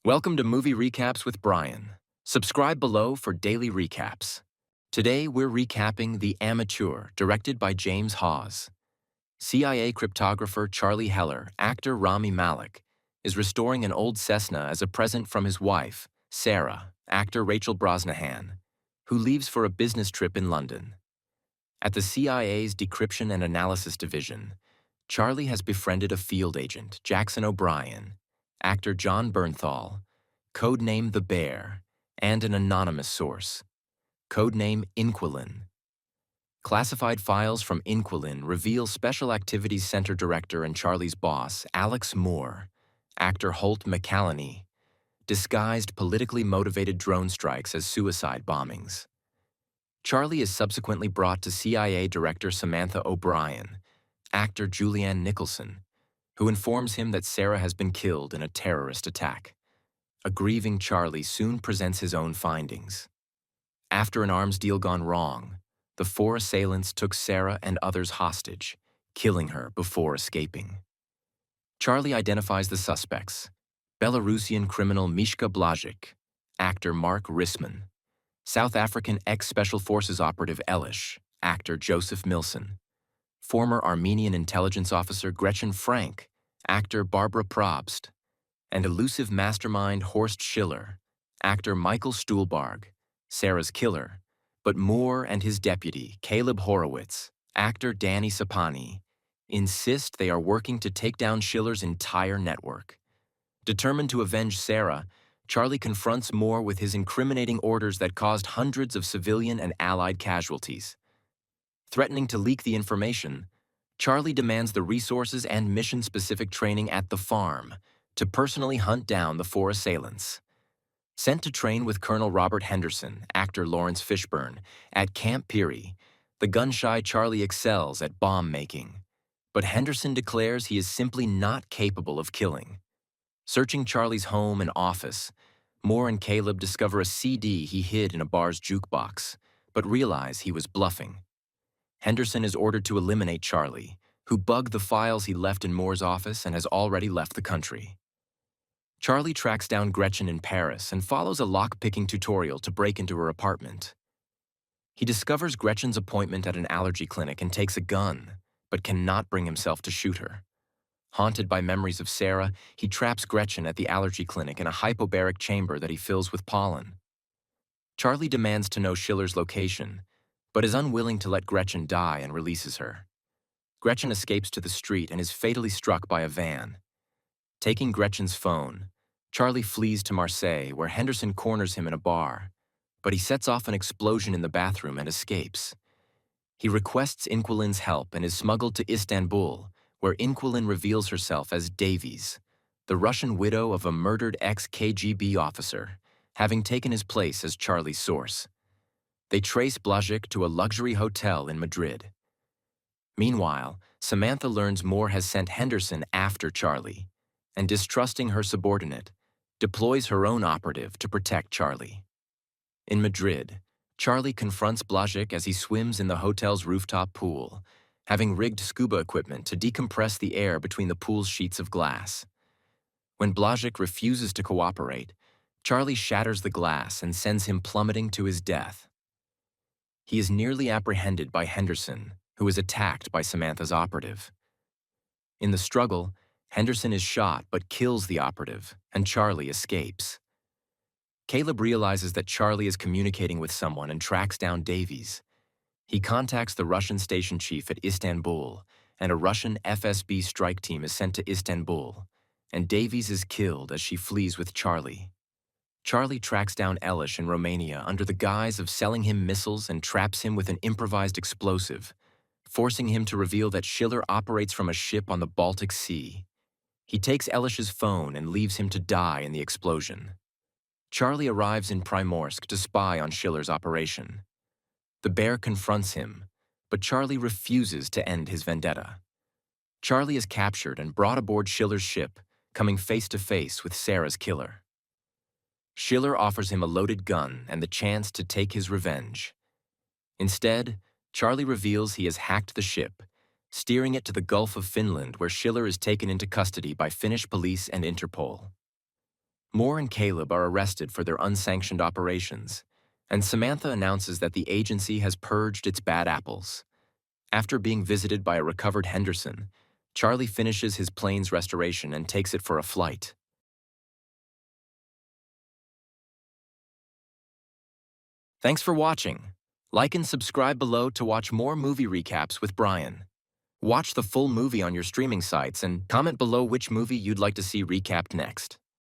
Welcome to Movie Recaps with Brian. Subscribe below for daily recaps. Today we're recapping The Amateur, directed by James Hawes. CIA cryptographer Charlie Heller, actor Rami Malek, is restoring an old Cessna as a present from his wife, Sarah, actor Rachel Brosnahan, who leaves for a business trip in London. At the CIA's Decryption and Analysis Division, Charlie has befriended a field agent, Jackson O'Brien, actor John Bernthal, codename The Bear, and an anonymous source, codename Inquilin. Classified files from Inquilin reveal Special Activities Center Director and Charlie's boss, Alex Moore, actor Holt McCallany, disguised politically motivated drone strikes as suicide bombings. Charlie is subsequently brought to CIA Director Samantha O'Brien, actor Julianne Nicholson, who informs him that Sarah has been killed in a terrorist attack. A grieving Charlie soon presents his own findings. After an arms deal gone wrong, the four assailants took Sarah and others hostage, killing her before escaping. Charlie identifies the suspects: Belarusian criminal Mishka Blažić, actor Mark Risman, South African ex-Special Forces operative Elish, actor Joseph Milson, former Armenian intelligence officer Gretchen Frank, actor Barbara Probst, and elusive mastermind Horst Schiller, actor Michael Stuhlbarg, Sarah's killer, but Moore and his deputy, Caleb Horowitz, actor Danny Sapani, insist they are working to take down Schiller's entire network. Determined to avenge Sarah, Charlie confronts Moore with his incriminating orders that caused hundreds of civilian and Allied casualties. Threatening to leak the information, Charlie demands the resources and mission-specific training at the farm to personally hunt down the four assailants. Sent to train with Colonel Robert Henderson, actor Lawrence Fishburne, at Camp Peary, the gun-shy Charlie excels at bomb-making. But Henderson declares he is simply not capable of killing. Searching Charlie's home and office, Moore and Caleb discover a CD he hid in a bar's jukebox, but realize he was bluffing. Henderson is ordered to eliminate Charlie, who bugged the files he left in Moore's office and has already left the country. Charlie tracks down Gretchen in Paris and follows a lock-picking tutorial to break into her apartment. He discovers Gretchen's appointment at an allergy clinic and takes a gun, but cannot bring himself to shoot her. Haunted by memories of Sarah, he traps Gretchen at the allergy clinic in a hypobaric chamber that he fills with pollen. Charlie demands to know Schiller's location, but is unwilling to let Gretchen die and releases her. Gretchen escapes to the street and is fatally struck by a van. Taking Gretchen's phone, Charlie flees to Marseille, where Henderson corners him in a bar, but he sets off an explosion in the bathroom and escapes. He requests Inquilin's help and is smuggled to Istanbul, where Inquilin reveals herself as Davies, the Russian widow of a murdered ex-KGB officer, having taken his place as Charlie's source. They trace Blažić to a luxury hotel in Madrid. Meanwhile, Samantha learns Moore has sent Henderson after Charlie, and distrusting her subordinate, deploys her own operative to protect Charlie. In Madrid, Charlie confronts Blažić as he swims in the hotel's rooftop pool, having rigged scuba equipment to decompress the air between the pool's sheets of glass. When Blažić refuses to cooperate, Charlie shatters the glass and sends him plummeting to his death. He is nearly apprehended by Henderson, who is attacked by Samantha's operative. In the struggle, Henderson is shot but kills the operative, and Charlie escapes. Caleb realizes that Charlie is communicating with someone and tracks down Davies. He contacts the Russian station chief at Istanbul, and a Russian FSB strike team is sent to Istanbul, and Davies is killed as she flees with Charlie. Charlie tracks down Elish in Romania under the guise of selling him missiles and traps him with an improvised explosive, forcing him to reveal that Schiller operates from a ship on the Baltic Sea. He takes Elish's phone and leaves him to die in the explosion. Charlie arrives in Primorsk to spy on Schiller's operation. The Bear confronts him, but Charlie refuses to end his vendetta. Charlie is captured and brought aboard Schiller's ship, coming face to face with Sarah's killer. Schiller offers him a loaded gun and the chance to take his revenge. Instead, Charlie reveals he has hacked the ship, steering it to the Gulf of Finland, where Schiller is taken into custody by Finnish police and Interpol. Moore and Caleb are arrested for their unsanctioned operations, and Samantha announces that the agency has purged its bad apples. After being visited by a recovered Henderson, Charlie finishes his plane's restoration and takes it for a flight. Thanks for watching. Like and subscribe below to watch more movie recaps with Brian. Watch the full movie on your streaming sites and comment below which movie you'd like to see recapped next.